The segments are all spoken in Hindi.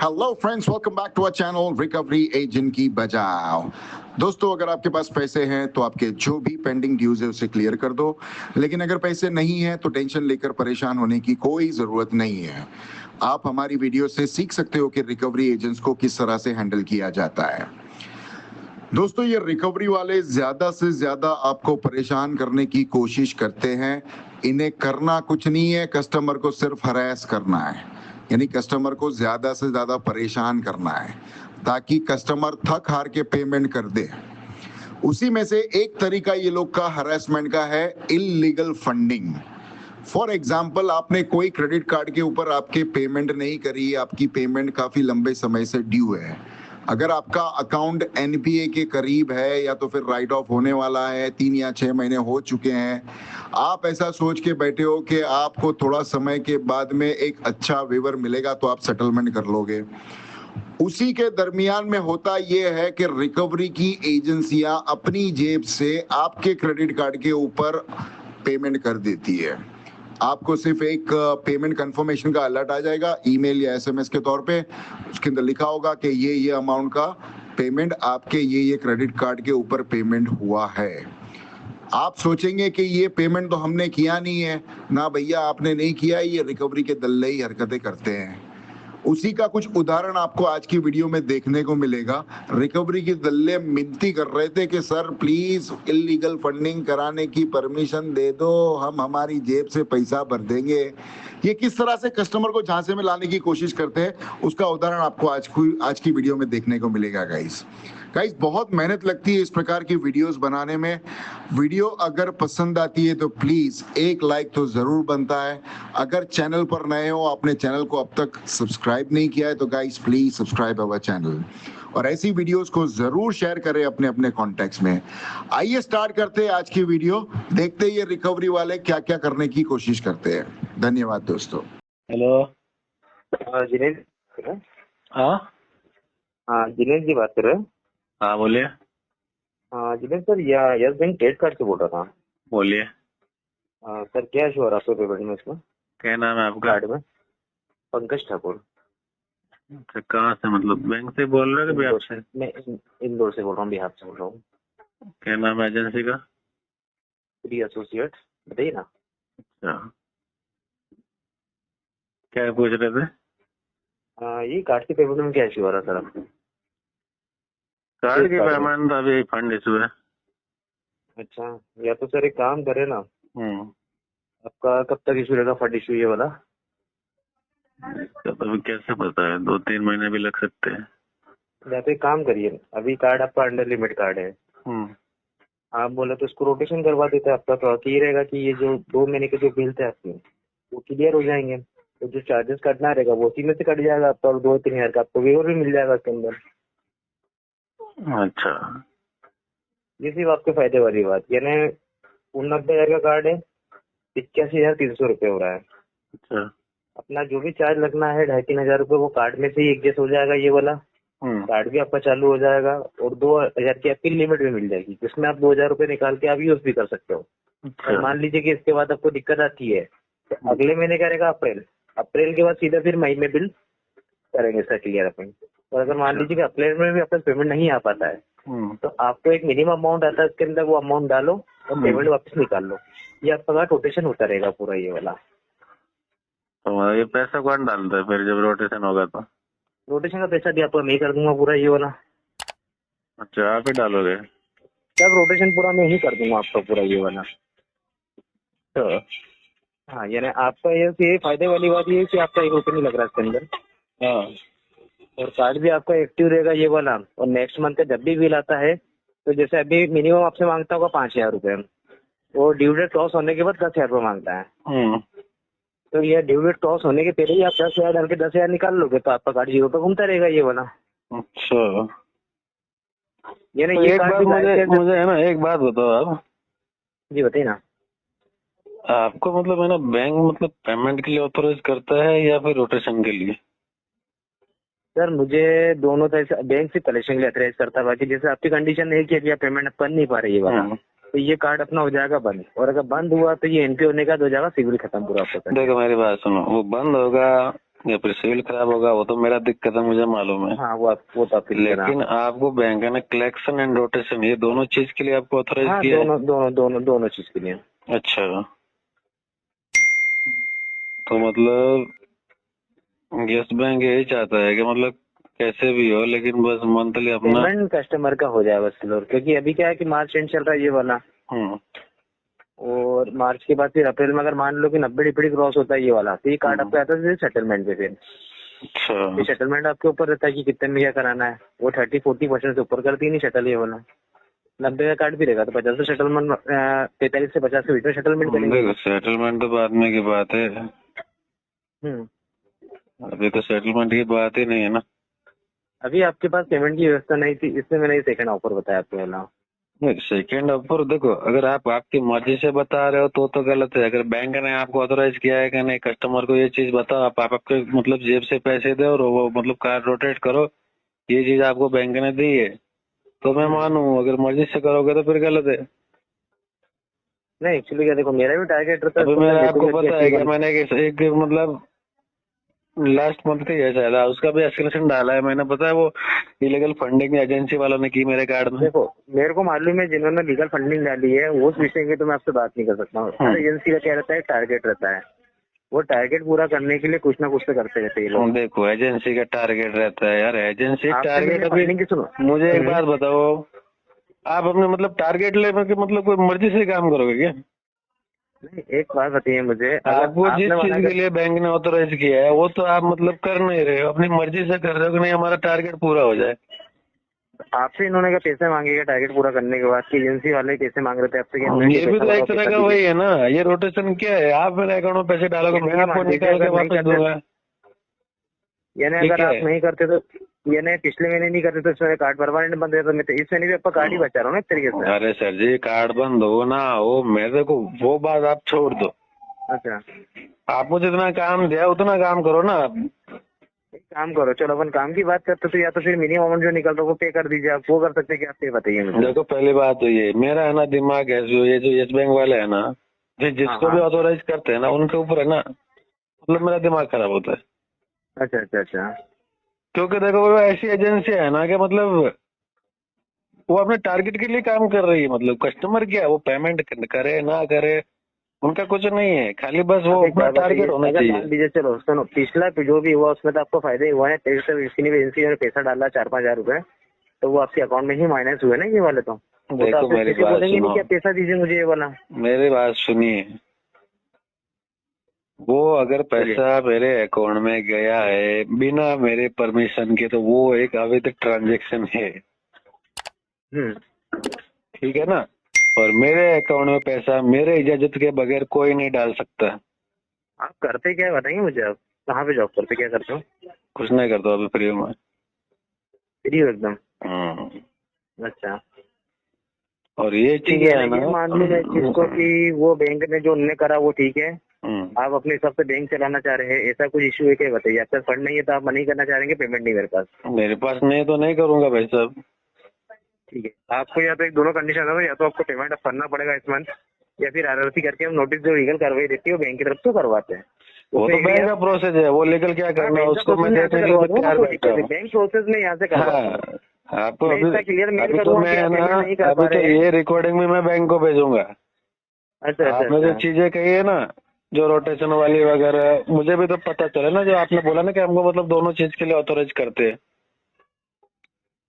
Hello friends, welcome back to our channel recovery agent की बजाओ। दोस्तों, अगर आपके पास पैसे हैं तो आपके जो भी पेंडिंग ड्यूज है उसे क्लियर कर दो, लेकिन अगर पैसे नहीं है तो टेंशन लेकर परेशान होने की कोई जरूरत नहीं है। आप हमारी वीडियो से सीख सकते हो कि रिकवरी एजेंट्स को किस तरह से हैंडल किया जाता है। दोस्तों, ये रिकवरी वाले ज्यादा से ज्यादा आपको परेशान करने की कोशिश करते हैं। इन्हें करना कुछ नहीं है, कस्टमर को सिर्फ हरास करना है, यानी कस्टमर को ज्यादा से ज्यादा परेशान करना है ताकि कस्टमर थक हार के पेमेंट कर दे। उसी में से एक तरीका ये लोग का हरासमेंट का है इल्लीगल फंडिंग। फॉर एग्जाम्पल, आपने कोई क्रेडिट कार्ड के ऊपर आपके पेमेंट नहीं करी, आपकी पेमेंट काफी लंबे समय से ड्यू है। अगर आपका अकाउंट एनपीए के करीब है या तो फिर राइट ऑफ होने वाला है, 3 या 6 महीने हो चुके हैं, आप ऐसा सोच के बैठे हो कि आपको थोड़ा समय के बाद में एक अच्छा वेवर मिलेगा तो आप सेटलमेंट कर लोगे। उसी के दरमियान में होता यह है कि रिकवरी की एजेंसियां अपनी जेब से आपके क्रेडिट कार्ड के ऊपर पेमेंट कर देती है। आपको सिर्फ एक पेमेंट कंफर्मेशन का अलर्ट आ जाएगा ईमेल या एसएमएस के तौर पे। उसके अंदर लिखा होगा कि ये अमाउंट का पेमेंट आपके ये क्रेडिट कार्ड के ऊपर पेमेंट हुआ है। आप सोचेंगे कि ये पेमेंट तो हमने किया नहीं है। ना भैया, आपने नहीं किया, ये रिकवरी के दल्ले ही हरकतें करते हैं। उसी का कुछ उदाहरण आपको आज की वीडियो में देखने को मिलेगा। रिकवरी के दल्ले मिनती कर रहे थे कि सर प्लीज इल्लीगल फंडिंग कराने की परमिशन दे दो, हम हमारी जेब से पैसा भर देंगे। ये किस तरह से कस्टमर को झांसे में लाने की कोशिश करते हैं, उसका उदाहरण आपको आज की वीडियो में देखने को मिलेगा। गाइस, बहुत मेहनत लगती है इस प्रकार की वीडियोस बनाने में। वीडियो अगर पसंद आती है तो प्लीज एक लाइक तो जरूर बनता है। अगर चैनल पर नए हो, आपने चैनल को अब तक सब्सक्राइब नहीं किया है तो guys please subscribe our channel, और ऐसी वीडियोस को जरूर शेयर करें अपने अपने कॉन्टेक्ट्स में। आइए स्टार्ट करते हैं आज की वीडियो। देखते हैं ये रिकवरी वाले क्या क्या करने की कोशिश करते हैं। धन्यवाद दोस्तों। हेलो। जिनेश। हाँ हाँ, जिनेश जी बात कर रहे हैं। हाँ बोलिए। हाँ Jinesh sir, yes bank credit card से बोल रहा था। बोलिए। सर क्या इशू हो रहा है आपके पेमेंट में इसमें? क्या नाम है आपका? कार्ड में पंकज ठाकुर। अच्छा, कहाँ से, मतलब बैंक से बोल रहे हो कि आपसे? मैं इंदौर से बोल रहा हूँ, बिहार से बोल रहा हूँ। क्या नाम है एजेंसी का? प्री एसोसिएट, बताइए ना। अच्छा, क्या पूछ रहे थे? ये कार्ड के पेमेंट में क्या इशू हो रहा है सर आपको? कार्ड की कार्ड में। पेमेंट अभी फंड इशू है। अच्छा, या तो सर एक काम करे ना, आपका कब तक इशू रहेगा फंड इशू ये वाला? तो अभी कैसे पता है, 2-3 महीने भी लग सकते हैं। या तो एक काम करिए, अभी कार्ड आपका अंडर लिमिट कार्ड है, आप बोले तो इसको रोटेशन करवा देते हैं आपका, तो ये रहेगा कि ये जो 2 महीने के जो बिल थे आपके वो क्लियर हो जाएंगे। तो जो चार्जेस कटना रहेगा वो उसी में से कट जाएगा आपका, और 2-3 हजार का आपको वेवर भी मिल जाएगा उसके अंदर। अच्छा, ये सिर्फ आपके फायदे वाली बात, यानी 90,000 का कार्ड है, 81,300 रुपये हो रहा है। अच्छा, अपना जो भी चार्ज लगना है 2,500-3 हजार रुपये वो कार्ड में से ही एडजस्ट हो जाएगा। ये वाला कार्ड भी आपका चालू हो जाएगा, और 2,000 की आपकी लिमिट भी मिल जाएगी, जिसमें आप 2,000 रुपये निकाल के आप यूज भी कर सकते हो। और मान लीजिए कि इसके बाद आपको दिक्कत आती है तो अगले महीने क्या रहेगा, अप्रैल के बाद सीधा फिर मई में बिल करेंगे इसका क्लियर अपन। और अगर मान लीजिए कि अप्रैल में भी आपका पेमेंट नहीं आ पाता है तो आपको एक मिनिमम अमाउंट आता है, उसके अंदर वो अमाउंट डालो और पेमेंट वापस निकाल लो। ये आपका रोटेशन होता रहेगा पूरा ये वाला। तो ये पैसा कौन डालता है फिर जब रोटेशन होगा? तो रोटेशन का पैसा भी आपका मैं ही कर दूंगा पूरा ये वाला। अच्छा, आप ही डालोगे? सब रोटेशन पूरा मैं ही कर दूंगा आपका पूरा ये वाला। तो हाँ, यानी आपका ये फायदे वाली बात ये है कि आपका 1 रुपये नहीं लग रहा है इसके अंदर। हाँ, और कार्ड भी आपका एक्टिव रहेगा ये वाला। और नेक्स्ट मंथ का जब भी बिल आता है तो जैसे अभी मिनिमम आपसे मांगता होगा 5,000 रुपये, और ड्यू डेट क्रॉस होने के बाद 10,000 रुपये मांगता है। तो ये ड्यू डेट क्रॉस होने के पहले ही आप 10,000 डाल के 10,000 निकाल लोगे तो आपका कार्ड 0 पे घूमता रहेगा ये वाला। अच्छा, यानी तो ये एक कार्ड बात मुझे है ना, एक बात बताओ आप। जी बताइए ना। आपको मतलब है ना, बैंक मतलब पेमेंट के लिए ऑथराइज करता है या फिर रोटेशन के लिए? सर मुझे दोनों तरह से, बैंक से कलेक्शन के लिए ऑथराइज करता है। बाकी जैसे आपकी कंडीशन है कि अभी आप पेमेंट कर नहीं पा रही है वाला, तो ये कार्ड अपना हो जाएगा बंद, और अगर बंद हुआ तो ये एनपी होने का हो जाएगा, सिविल खत्म पूरा आपका। देखो मेरी बात सुनो, वो बंद होगा या फिर सिविल खराब होगा, वो तो मेरा दिक्कत है, मुझे मालूम है। हाँ वो तो आपकी दिक्कत है। लेकिन आपको बैंक ने कलेक्शन एंड रोटेशन ये दोनों चीज के लिए आपको ऑथराइज हाँ किया है? दोनों चीज के लिए। अच्छा, तो मतलब यस बैंक यही चाहता है कि मतलब कैसे भी हो लेकिन बस मंथली अपना। पेमेंट कस्टमर का हो जाए बस क्लियर, क्योंकि अभी क्या है कि मार्च एंड चल रहा है ये वाला, हम्म, और मार्च के बाद फिर अप्रैल में अगर मान लो कि 90 डिपड़ी क्रॉस होता है ये वाला, तो ये कार्ड आपका आता है सेटलमेंट पे। फिर अच्छा, सेटलमेंट आपके ऊपर रहता है कि कितने में क्या कराना है। वो 30-40% से ऊपर करती नहीं सेटल ये वाला। 90 का कार्ड भी रहेगा तो 50 से सेटलमेंट, 43 से 50 के बीच में सेटलमेंट करेंगे। देखो सेटलमेंट तो बाद में की बात है, हम्म। अभी तो सेटलमेंट की बात ही नहीं है ना। अभी आपके पास पेमेंट की व्यवस्था नहीं थी, इसलिए मैंने सेकंड ऑफर बताया आपको वाला। सेकेंड ऑफर देखो, अगर आप आपकी मर्जी से बता रहे हो तो गलत है। अगर बैंक ने आपको ऑथोराइज किया है कि नहीं कस्टमर को ये चीज बताओ, आप आपके मतलब जेब से पैसे दो और वो मतलब कार्ड रोटेट करो, ये चीज आपको बैंक ने दी है तो मैं मानूं। अगर मर्जी से करोगे तो फिर गलत है। नहीं एक्चुअली क्या देखो, मेरा भी टारगेट रहता है अभी इसको मैं मेरा आपको देखूंगा कि पता अच्छी है कि बन। मैंने एक मतलब लास्ट मंथ का ये था, उसका भी एस्केलेशन डाला है मैंने, पता है वो इलीगल फंडिंग एजेंसी वालों ने की मेरे कार्ड में। देखो मेरे को मालूम है जिन्होंने लीगल फंडिंग डाली है, वो उस विषय की तो मैं आपसे बात नहीं कर सकता हूँ। हर एजेंसी का क्या रहता है, टारगेट रहता है। वो टारगेट पूरा करने के लिए कुछ ना कुछ तो करते रहते हैं ये लोग। देखो एजेंसी का टारगेट रहता है यार, एजेंसी आपसे टारगेट। मैंने अभी फंडिंग की सुनो। मुझे एक बात बताओ, आप अपने मतलब टारगेट लेने के मतलब कोई मर्जी से काम करोगे क्या? नहीं एक बात बताइए मुझे, अगर आपको जिस आपने चीज मना के कर, लिए बैंक ने ऑथोराइज किया है वो तो आप मतलब कर नहीं रहे हो, अपनी मर्जी से कर रहे हो कि नहीं हमारा टारगेट पूरा हो जाए। आपसे इन्होंने क्या पैसे मांगेगा टारगेट पूरा करने के बाद, कि एजेंसी वाले पैसे मांग रहे थे आपसे कि हमने ये भी पैसा तो एक भरा तरह पैसा का दीजिए। वही है ना, ये रोटेशन क्या है, आप मेरे अकाउंट में पैसे डालोगे मैं आपको जैसे निकाल के अगर नहीं वापस करते, दूंगा। यानी ये अगर क्या आप है? नहीं करते तो, यानी पिछले महीने नहीं करते तो इस महीने कार्ड परमानेंट बंद रहता। मैं तो इस महीने भी आपका कार्ड ही बचा रहा हूँ ना एक तरीके से। अरे सर जी, कार्ड बंद हो ना हो मेरे को वो बात आप छोड़ दो। अच्छा आपको जितना काम दिया उतना काम करो ना। एक काम करो, चलो अपन काम की बात करते तो या तो फिर मिनिमम अमाउंट जो निकल रहा है वो पे कर दीजिए। आप वो कर सकते हैं कि आप ये बताइए मुझे। देखो पहली बात तो ये मेरा है ना दिमाग है, जो ये जो येस बैंक वाले है ना, हाँ जिसको हाँ। भी ऑथोराइज करते हैं ना उनके ऊपर है ना मतलब मेरा दिमाग खराब होता है। अच्छा। क्योंकि देखो वो ऐसी एजेंसी है ना कि मतलब वो अपने टारगेट के लिए काम कर रही है, मतलब कस्टमर क्या है वो पेमेंट करे ना करे उनका कुछ नहीं है, खाली बस वो आप एक अपना बात बताइए, टारगेट होना अगर मान चाहिए। लीजिए चलो सुनो, पिछला जो भी हुआ उसमें तो आपको फायदा ही हुआ है। किसी भी एजेंसी ने पैसा डाला 4-5 हजार रुपए, तो वो आपके अकाउंट में ही माइनस हुए ना ये वाले। तो वो तो देखो आपसे मेरी किसी बात बोलेंगे नहीं सुनो, कि आप पैसा दीजिए मुझे ये वाला। मेरी बात सुनिए। वो अगर बोलिए। पैसा मेरे अकाउंट में गया है बिना मेरे परमिशन के तो वो एक अवैध ट्रांजैक्शन है, हम्म। ठीक है ना। और मेरे अकाउंट में पैसा मेरे इजाजत के बगैर कोई नहीं डाल सकता। आप करते क्या है बताइए मुझे, आप कहाँ पे जॉब करते, क्या करते हो? कुछ नहीं करता अभी फ्री हूँ मैं। फ्री हो एकदम? हम्म, अच्छा और ये ठीक चीजें है है ना, ना। ये मान लो मैं इस चीज को कि वो बैंक ने जो उन्होंने करा वो ठीक है। हम्म, आप अपने हिसाब से बैंक चलाना चाह रहे हैं, ऐसा कुछ इश्यू है क्या बताइए? आपका फंड नहीं है तो आप मनी करना चाह रहे हैं, पेमेंट नहीं मेरे पास। मेरे पास नहीं तो नहीं करूंगा भाई साहब। ठीक है, आपको या तो एक दोनों कंडीशन है, या तो आपको पेमेंट अब करना पड़ेगा इस मंथ, या फिर आरआरसी करके हम नोटिस जो लीगल कार्रवाई रहती है वो बैंक की तरफ से करवाते हैं। वो तो उसमें बैंक का प्रोसेस है, वो लीगल क्या करना है उसको मैं देखने के लिए तैयार बैठा हूँ। बैंक प्रोसेस में यहाँ से करवा दूंगा। हाँ, आपको मैं अभी इसका क्लियर मेल अभी तो करूंगा मैं कि आप ना, पेमेंट नहीं कर अभी पा तो रहे हैं। ये रिकॉर्डिंग में मैं बैंक को भेजूंगा। अच्छा आपने जो चीजें कही है ना जो रोटेशन वाली वगैरह, मुझे भी तो पता चले ना, जो आपने बोला ना कि हमको मतलब दोनों चीज के लिए ऑथोराइज करते हैं,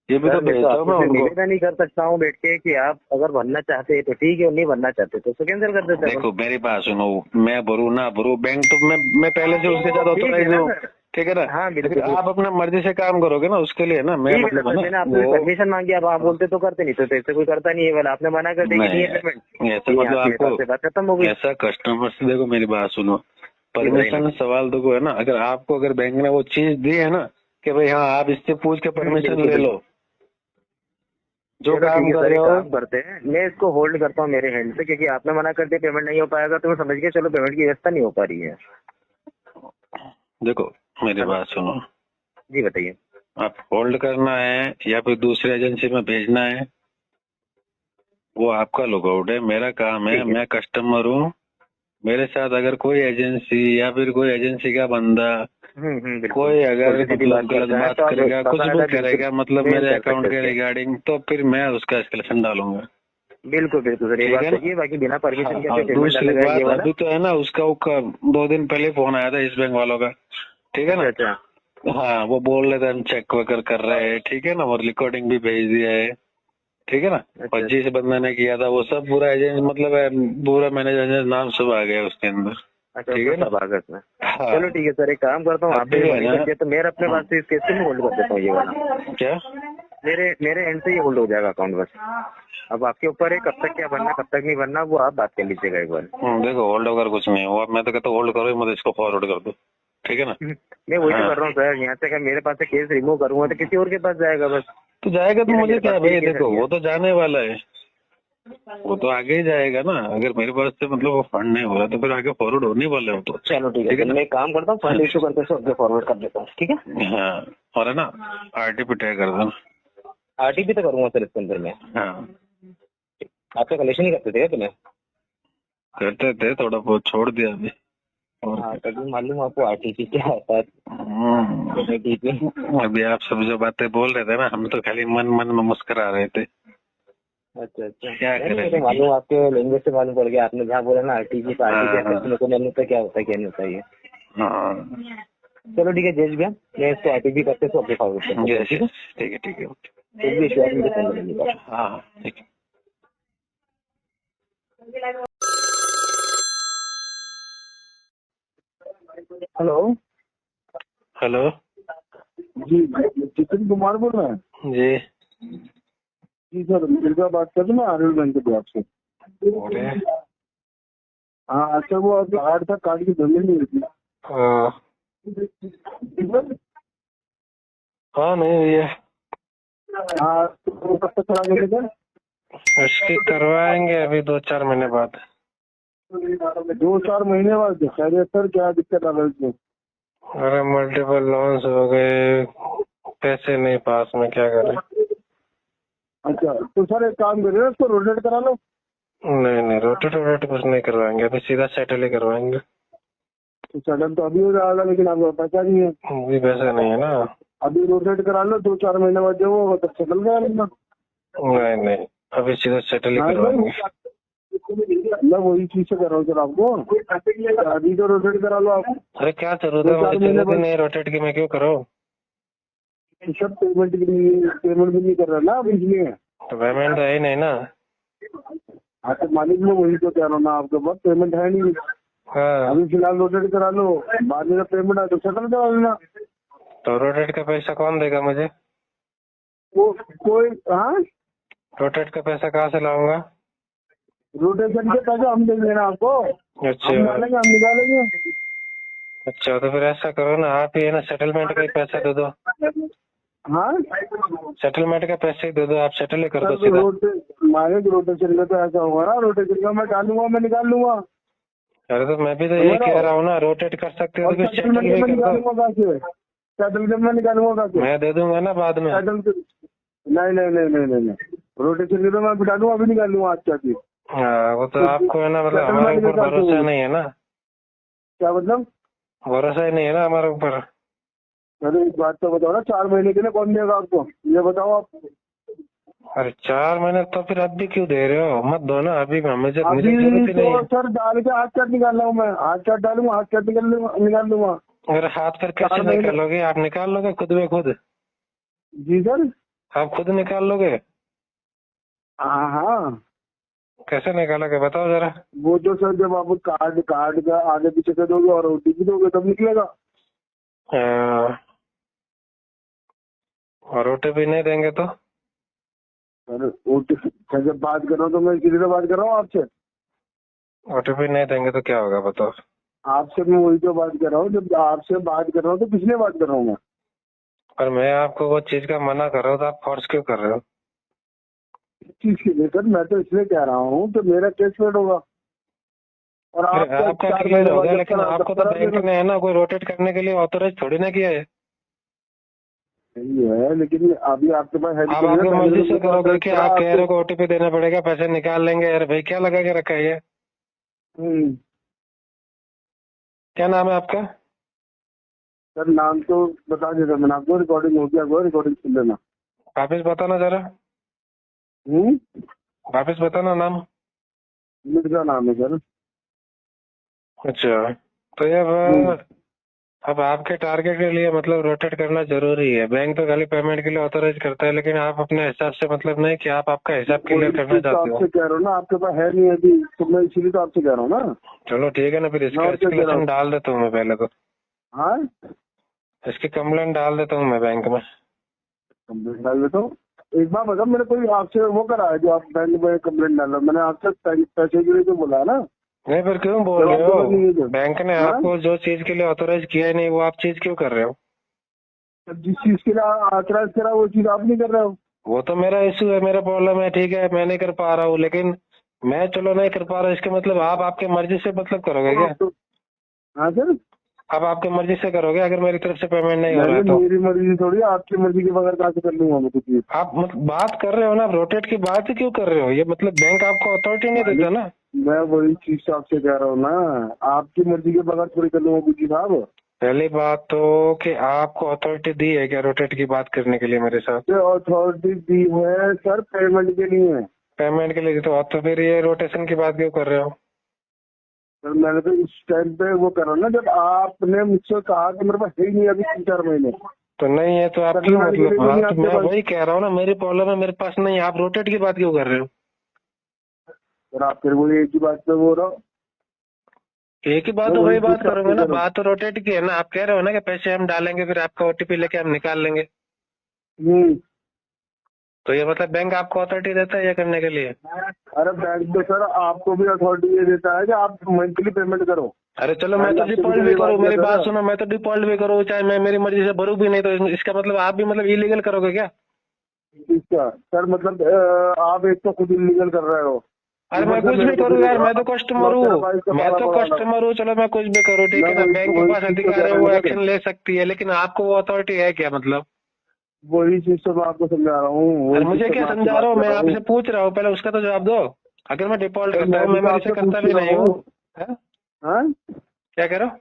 ये भी तो सर मैं तो भेजता हूँ आपसे मैं फिर उनको। निवेदन ही कर सकता हूँ बैठ के कि आप अगर भरना चाहते हैं तो ठीक है, और नहीं भरना चाहते तो उसको कैंसिल कर देते हैं अपन। देखो मेरी बात सुनो, मैं भरू ना भरू बैंक तो मैं पहले से उसके साथ ठीक है ऑथोराइज ना हूँ, सर? ठीक है ना। हाँ लेकिन बिल्कुल। आप अपने मर्जी से काम करोगे ना उसके लिए ना, मैं ठीक है ना मतलब है सर, ना मैंने आपसे वो परमिशन मांगी, अब आप बोलते तो करते, नहीं तो ऐसे कोई करता नहीं है वाला। आपने मना कर दिया कि नहीं है पेमेंट, ऐसा नहीं मतलब आपके हिसाब से बात खत्म हो आपको गई। ऐसा कस्टमर से, देखो मेरी बात सुनो, जी बताइए ना। परमिशन सवाल तो है ना, अगर आपको अगर बैंक ने वो चीज दी है ना कि भाई हाँ आप इससे पूछ के परमिशन बिल्कुल ले लो बिल्कुल। जो चलो ठीक काम है कर सर, रहे एक हो। काम करते हैं, मैं इसको होल्ड करता हूँ मेरे हैंड से, क्योंकि आपने मना कर दिया पेमेंट नहीं हो पाएगा, तो मैं समझ गया चलो पेमेंट की व्यवस्था नहीं हो पा रही है देखो मेरी है ना? बात सुनो, जी बताइए। आप होल्ड करना है या फिर दूसरी एजेंसी में भेजना है वो आपका लुकआउट है, मेरा काम है, ठीक है। मैं कस्टमर हूँ, मेरे साथ अगर कोई एजेंसी या फिर कोई एजेंसी का बंदा बिल्कुल। कोई अगर सीधी मतलब गलत करता है बात तो आप करेगा, कुछ भी बाकायदा करेगा मतलब मेल मेरे कर अकाउंट सकते के हैं। रिगार्डिंग, तो फिर मैं उसका एस्केलेशन डालूंगा। बिल्कुल बिल्कुल सर, ये ठीक बात है ना? सही है। बाकी बिना परमिशन के हाँ, पेमेंट दूसरी डालेगा ये बात वाला। अभी तो है ना उसका 2 दिन पहले फोन आया था इस बैंक वालों का, ठीक है ना? अच्छा अच्छा। हाँ, वो बोल रहे थे हम चेक वगैरह कर रहे हैं, ठीक है ना, और रिकॉर्डिंग भी भेज दिया है, ठीक है ना। अच्छा और जिस बंदे ने किया था वो सब पूरा एजेंट मतलब पूरा मैनेजर नाम सब आ गया उसके अंदर, अच्छा, ठीक है उसका ना। सब आगत में। हाँ, चलो ठीक है सर, एक काम करता हूँ, आप अभी पे है मनी ना। बन जाए तो मेरे अपने पास से इस केस को होल्ड कर देता हूँ ये वाला। क्या? मेरे एंड से ही होल्ड हो जाएगा अकाउंट बस। अब आपके ऊपर है, कब तक क्या बनना कब तक नहीं बनना वो आप बात कर लीजिएगा एक बार। देखो होल्ड वगैरह कुछ नहीं हुआ, मैं तो कहता हूँ होल्ड करो ही मत, इसको फॉरवर्ड कर दो, ठीक है ना। मैं वही तो हाँ। कर रहा हूँ सर, यहाँ से अगर मेरे पास से केस रिमूव करूंगा तो किसी और के पास जाएगा बस। तो जाएगा तो ये मुझे मेरे क्या पास भाई, ये केस देखो नहीं है। वो तो जाने वाला है, वो तो आगे ही जाएगा ना। अगर मेरे पास से मतलब वो फंड नहीं हो रहा तो फिर आगे फॉरवर्ड होने वाले हो तो। चलो ठीक है, ना। मैं एक काम करता हूँ, फंड इशू करके सब फॉरवर्ड कर देता हूँ, ठीक है। हाँ, और है ना आरटीपी टैग कर देना। आरटीपी तो करूंगा सर इसके अंदर में। हाँ, आपका कलेक्शन ही करते थे क्या तुम्हें? करते थे, थोड़ा बहुत छोड़ दिया अभी। और हाँ, तभी मालूम आपको आरटीपी क्या होता है। अभी आप सब जो बातें बोल रहे थे ना, हम तो खाली मन मन में मुस्कुरा रहे थे। अच्छा अच्छा, क्या नहीं करें मुझे लेकिन। मालूम, आपके लैंग्वेज से मालूम पड़ गया। आपने जहाँ बोला ना आरटीपी का, आरटीपी हाँ, मेरे को मालूम होता क्या होता है क्या नहीं होता है ये। हाँ, चलो ठीक है जज भैया, मैं इसको आरटीपी करते तो अपने फॉरवर्ड कर देता हूँ, यस ठीक है। यस, ठीक है ठीक है। कुछ भी इशू है मुझे फोन करिएगा। हाँ ठीक है। हेलो हेलो जी, जितिन कुमार बोल रहे हैं। जी, जी सर, मिर्जा बात कर रहा हूँ, आर्यन बैंक के ब्लॉक से। बोले। हाँ अच्छा, वो अभी कार्ड था, कार्ड की जमीन नहीं थी। हाँ हाँ, नहीं भैया, हाँ तो वो कब तक करा देंगे सर? उसकी करवाएंगे अभी 2-4 महीने बाद। 2-4 महीने बाद? खैरियत सर, क्या दिक्कत आ रही है इसमें? अरे मल्टीपल लॉन्स हो गए, पैसे नहीं पास में, क्या करें। अच्छा तो सर एक काम करिए, उसको रोटेट करा लो। नहीं नहीं, रोटेट वोटेट कुछ नहीं करवाएंगे, अभी सीधा सेटल ही करवाएंगे। तो सडन तो अभी हो जाएगा, लेकिन आपको पैसा नहीं है। अभी पैसा नहीं है ना। अभी रोटेट करा लो, 2-4 महीने बाद जो वो तब सेटल करा लेना। नहीं नहीं, अभी सीधा सेटल ही हाँ करवाएंगे। सर, मैं वही चीज से कर रहा हूँ सर आपको। अभी तो रोटेट करा लो आप। अरे क्या जरूरत है, 2-4 मुझे महीने जरूरत ही बाद नहीं रोटेट की, मैं क्यों करूँ। सर पेमेंट भी नहीं कर रहा ना अब, इसलिए। तो पेमेंट तो है ही नहीं ना। हाँ तो मालिक में वही तो कह रहा हूँ ना, आपके पास पेमेंट है नहीं। हाँ, अभी फिलहाल रोटेट करा लो, बाद में पेमेंट आए तो सेटल करा लेना। तो रोटेट का पैसा कौन देगा मुझे? वो कोई, हाँ रोटेट का पैसा कहाँ से लाऊंगा? रोटेशन के पैसे हम दे देना आपको। अच्छा हम डालेंगे, हम निकालेंगे। अच्छा, तो फिर ऐसा करो ना, आप ही है ना सेटलमेंट का ही पैसा दे दो। हाँ सेटलमेंट का पैसे ही दे दो, आप सेटल ही कर दो सर, सीधा। मालिक रोटेशन का तो ऐसा होगा ना, रोटेशन का मैं डालूंगा, मैं निकाल लूंगा। अरे तो मैं भी तो यही कह रहा हूँ ना, रोटेट कर सकते हो तो फिर सेटल भी कर दो। निकालूंगा कहाँ से? सेटल के मैं निकालूंगा कहाँ से? मैं दे दूंगा ना बाद में। सेटल के नहीं नहीं नहीं नहीं नहीं नहीं, रोटेशन के तो मैं डालूंगा, अभी निकालूंगा आज क्या चीज। हाँ, वो तो आपको है ना, मतलब हमारे सेटलमेंट के ऊपर साथ भरोसा तो- नहीं है ना। क्या मतलब? भरोसा ही नहीं है ना हमारे ऊपर। अरे एक बात तो बताओ ना, 4 महीने के लिए कौन देगा आपको, ये बताओ आप। अरे 4 महीने तो फिर अभी क्यों दे रहे हो, मत दो ना अभी, मुझे जरूरत अभी ही नहीं तो है। सर डाल के हाथ चार्ट निकाल रहा हूँ मैं, हाथ चार्ट डालूंगा, हाथ चार्ट निकाल दूंगा। अगर हाथ फिर कैसे 4 महीने। निकालोगे, आप निकाल लोगे खुद में खुद? जी सर। आप खुद निकाल लोगे? हाँ हाँ, कैसे निकालोगे बताओ जरा। वो तो सर जब आप कार्ड कार्ड का आगे पीछे कर दोगे और ओटीपी दोगे तब निकलेगा। और ओटीपी नहीं देंगे तो? सर ओटीपी जब बात कर रहा हूँ तो मैं किसी से बात कर रहा हूँ, आपसे। ओटीपी नहीं देंगे तो क्या होगा बताओ? आपसे मैं वही तो बात कर रहा हूँ, जब आपसे बात कर रहा हूँ तो किसने बात कर रहा हूँ मैं? और मैं आपको वो चीज का मना कर रहा हूँ तो आप फोर्स क्यों कर रहे हो? इस चीज के लिए सर मैं तो इसलिए कह रहा हूँ कि मेरा केस फेड होगा। और आपका 4 क्लियर महीने हो बाद गया, जब लेकिन आपको तो बैंक ने है ना कोई रोटेट करने के लिए ऑथोराइज थोड़ी ना किया है। सही है, लेकिन अभी आपके पास है आप आपकी मर्जी से करोगे कि आप कह रहे हो कि ओटीपी देना पड़ेगा, पैसे निकाल लेंगे, यार भाई क्या लगा के रखा है ये? क्या नाम है आपका? सर नाम तो बता देता मैंने आपको, रिकॉर्डिंग हो गया, रिकॉर्डिंग सुन लेना। वापिस बताना जरा, वापिस बताना नाम। मिर्जा नाम है सर। अच्छा, तो हम्म। अब आपके टारगेट के लिए मतलब रोटेट करना जरूरी है। बैंक तो खाली पेमेंट के लिए ऑथोराइज करता है, लेकिन आप अपने हिसाब से मतलब नहीं कि आप आपका हिसाब क्लियर वही करना चीज तो चाहते हो। आपसे कह रहा हूँ ना, आपके पास है नहीं अभी, तो मैं इसीलिए तो आपसे कह रहा हूँ ना। चलो ठीक है ना, फिर मैं इसका और क्या कह रहा एस्केलेशन हूँ। डाल देता हूँ मैं पहले तो। हाँ, इसकी कंप्लेंट डाल देता हूँ मैं बैंक में। कंप्लेंट डाल देता हूँ। एक बार मतलब मैंने कोई आपसे वो करा है जो आप बैंक में कंप्लेंट डाला, मैंने आपसे पैसे के लिए तो बोला है ना। नहीं, फिर क्यों बोल जब रहे आपके पास हो? नहीं है तो। बैंक ने हाँ? आपको जो चीज के लिए ऑथोराइज किया है नहीं, वो आप चीज क्यों कर रहे हो? अब जिस चीज के लिए ऑथराइज करा वो चीज आप नहीं कर रहे हो। वो तो मेरा इशू है, मेरा प्रॉब्लम है, ठीक है, मैं नहीं कर पा रहा हूँ, लेकिन मैं चलो नहीं कर पा रहा, इसका मतलब आप आपके मर्जी से मतलब करोगे क्या? हाँ सर, आप आपके मर्जी से करोगे अगर मेरी तरफ से पेमेंट नहीं हो रहा मैंने है तो? मेरी मर्जी थोड़ी, आपकी मर्जी के बगैर कहाँ से कर लूंगा मैं कुछ भी। आप मतलब बात कर रहे हो ना, रोटेट की बात ही क्यों कर रहे हो? ये मतलब बैंक आपको अथॉरिटी नहीं देता ना। मैं वही चीज आपसे कह रहा हूँ ना, आपकी मर्जी के बगैर थोड़ी कर लूंगा कुछ भी साहब। पहली बात तो कि आपको अथॉरिटी दी है क्या रोटेट की बात करने के लिए मेरे साथ? अथॉरिटी दी है सर पेमेंट के लिए। पेमेंट के लिए तो फिर ये रोटेशन की बात क्यों कर रहे हो? सर मैंने तो इस टाइम पे वो करा ना, जब आपने मुझसे कहा कि मेरे पास है ही नहीं अभी 3-4 महीने। तो नहीं है तो आप क्यों सेटलमेंट के लिए मतलब, भी हाँ नहीं तो आपके मैं पास। वही कह रहा हूँ ना, मेरी प्रॉब्लम है, मेरे पास नहीं है, आप रोटेट की बात क्यों कर रहे हो? सर आप फिर वो एक ही बात पे बोल रहा हूँ। एक ही बात मैं तो वही वही बात चीज करोगे आपसे ना, कह रहा बात तो रोटेट की है ना। आप कह रहे हो ना कि पैसे हम डालेंगे फिर आपका ओटीपी लेके हम निकाल लेंगे, हूँ। तो ये मतलब बैंक आपको अथॉरिटी देता है ये करने के लिए? अरे बैंक तो सर आपको भी अथॉरिटी ये देता है कि आप मंथली पेमेंट करो। अरे चलो, मैं बैंक तो आपसे भी डिफॉल्ट तो भी ये करूँ, बात मेरी करता है बात ना। सुनो, मैं तो डिफॉल्ट भी करूँ, चाहे मैं मेरी मर्जी से भरूँ भी नहीं, तो इसका मतलब आप भी मतलब इलीगल करोगे क्या? इसका सर मतलब आप एक तो खुद इलीगल कर रहे हो। अरे मैं ऊपर से कुछ मेरे भी को करूँ फिर यार, मैं तो कस्टमर हूँ, मैं तो कस्टमर हूँ, चलो मैं कुछ भी करूँ, ठीक मैं है ना। बैंक के वही पास चीज तो अधिकार कह है, रहा वो हूँ सर, एक्शन ले सकती है, लेकिन आपको वो अथॉरिटी है क्या मतलब? वही चीज तो मैं आपको समझा रहा हूँ, अरे वही चीज मुझे तो क्या मैं आपसे समझा बात रहा हूँ, कर मैं रहा हूँ। आपसे पूछ रहा हूँ, पहले उसका तो जवाब दो। अगर मैं डिफॉल्ट सर करता मैं हूँ, भी तो मेमोरी से आपसे करता पूछ भी रहा नहीं हूँ। हूँ। हाँ? हाँ? क्या कह रहे हो?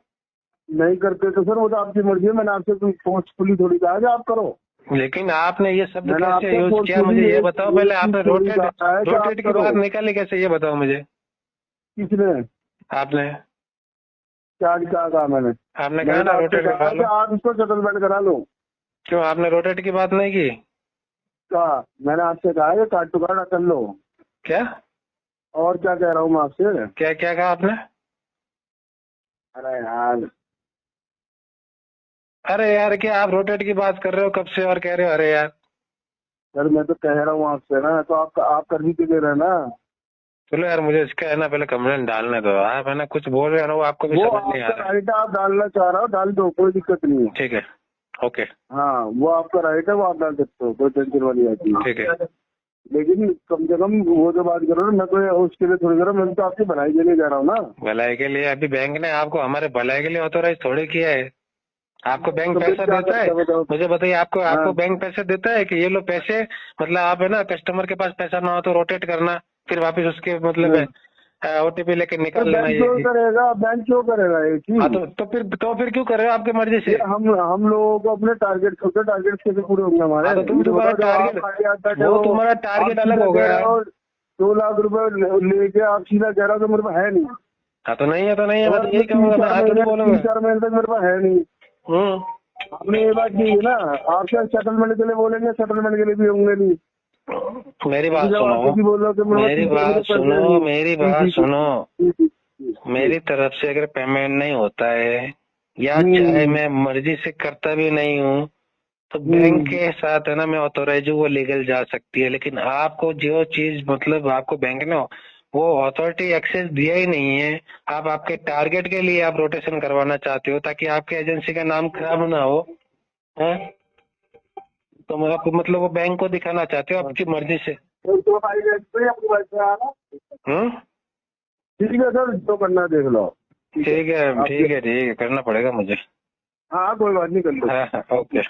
नहीं करते तो सर वो तो आपकी मर्जी है, मैंने आपसे कोई फोर्सफुली थोड़ी कहा कि आप करो। लेकिन आपने ये शब्द मैंने कैसे आपसे यूज किया, फोर्सफुली मुझे ये एक बताओ पहले। चीज आपने थोड़ी रोटेट कहा है कि आप रोटेट की करो। बात निकाली कैसे, ये बताओ मुझे। किसने? आपने क्या क्या कहा मैंने? आपने कहा मैंने तो ना आपसे रोटेट कहा करवा है कि लो। आप इसको सेटलमेंट करा लो। क्यों, आपने रोटेट की बात नहीं की? कहा मैंने आपसे कहा है कि कार्ड टू कार्ड कर लो। क्या और क्या कह रहा हूँ मैं आपसे? क्या क्या कहा आपने? अरे यार, अरे यार, क्या आप रोटेट की बात कर रहे हो कब से और कह रहे हो अरे यार? सर मैं तो कह रहा हूँ आपसे ना, तो आप कर भी तो दे रहे हैं ना। चलो यार, मुझे इसका है ना पहले कंप्लेंट डालने दो। आप है ना कुछ बोल रहे हो ना, वो आपको भी वो समझ नहीं आ आपका रहा है। राइट है, आप डालना चाह रहे हो डाल दो, कोई दिक्कत नहीं है। ठीक है, ओके, हाँ वो आपका राइट है, वो आप डाल सकते हो, कोई टेंशन वाली बात नहीं ठीक है। है। लेकिन कम से कम वो जो बात करो ना, मैं तो उसके लिए थोड़ी करो, मैं तो आपकी भलाई के लिए जा रहा हूँ ना। भलाई के लिए? अभी बैंक ने आपको हमारे भलाई के लिए ऑथोराइज थोड़ी किया है। आपको बैंक तो फिर पैसा क्या देता है? करते हो बताओ। मुझे बताइए, आपको हाँ, आपको बैंक पैसे देता है कि ये लो पैसे, मतलब आप है ना कस्टमर के पास पैसा ना हो तो रोटेट करना, फिर वापस उसके मतलब नहीं। ओटीपी लेके तो निकाल लेना बैंक क्यों ये। करेगा, बैंक क्यों करेगा ये हाँ चीज? तो फिर क्यों कर रहे हो आपकी मर्जी से? ये हम लोगों को अपने टारगेट होते, टारगेट कैसे पूरे होंगे हमारे? हाँ तो ये तो तुम्हारा बताओ, जब आप टारगेट, आगे आप बैठे वो हो, तुम्हारा आप टारगेट अलग सीधा हो कह गया। रहे हो 2 लाख रुपए लेके आप सीधा कह रहे हो कि मेरे पास है नहीं। हाँ तो नहीं है तो नहीं है, मैं और तो यही कहूंगा, मैं हाँ तो नहीं तीन बोलूंगा। चार महीने तक मेरे पास है नहीं। हम्म। आपने ये बात की है ना, आपसे सेटलमेंट के लिए बोलेंगे, सेटलमेंट के लिए भी होंगे नहीं। मेरी क्योंकि बात जब आप सुनो, खुद ही बोल रहे हो कि मेरे मेरी बात पास 3 महीने पैसे सुनो, नहीं। मेरी बात सुनो। जी। मेरी तरफ से अगर पेमेंट नहीं होता है, या चाहे हम्म, मैं मर्जी से करता भी नहीं हूँ, तो बैंक हम्म, के साथ है ना मैं ऑथोराइज हूँ, वो लीगल जा सकती है। लेकिन आपको जो चीज मतलब आपको बैंक ने वो अथॉरिटी एक्सेस दिया ही नहीं है। आप आपके टारगेट के लिए आप रोटेशन करवाना चाहते हो ताकि आपके एजेंसी का नाम खराब ना हो, है? तो मैं आपको मतलब वो बैंक को दिखाना चाहते हो आपकी मर्जी से। तो भाई देखते हैं, आपको वैसे आना। हम्म। ठीक है सर, जो करना है देख लो। ठीक है, आपके, ठीक है, ठीक है, करना पड़ेगा मुझे। हाँ कोई बात नहीं, कर लो। हाँ हाँ, ओके।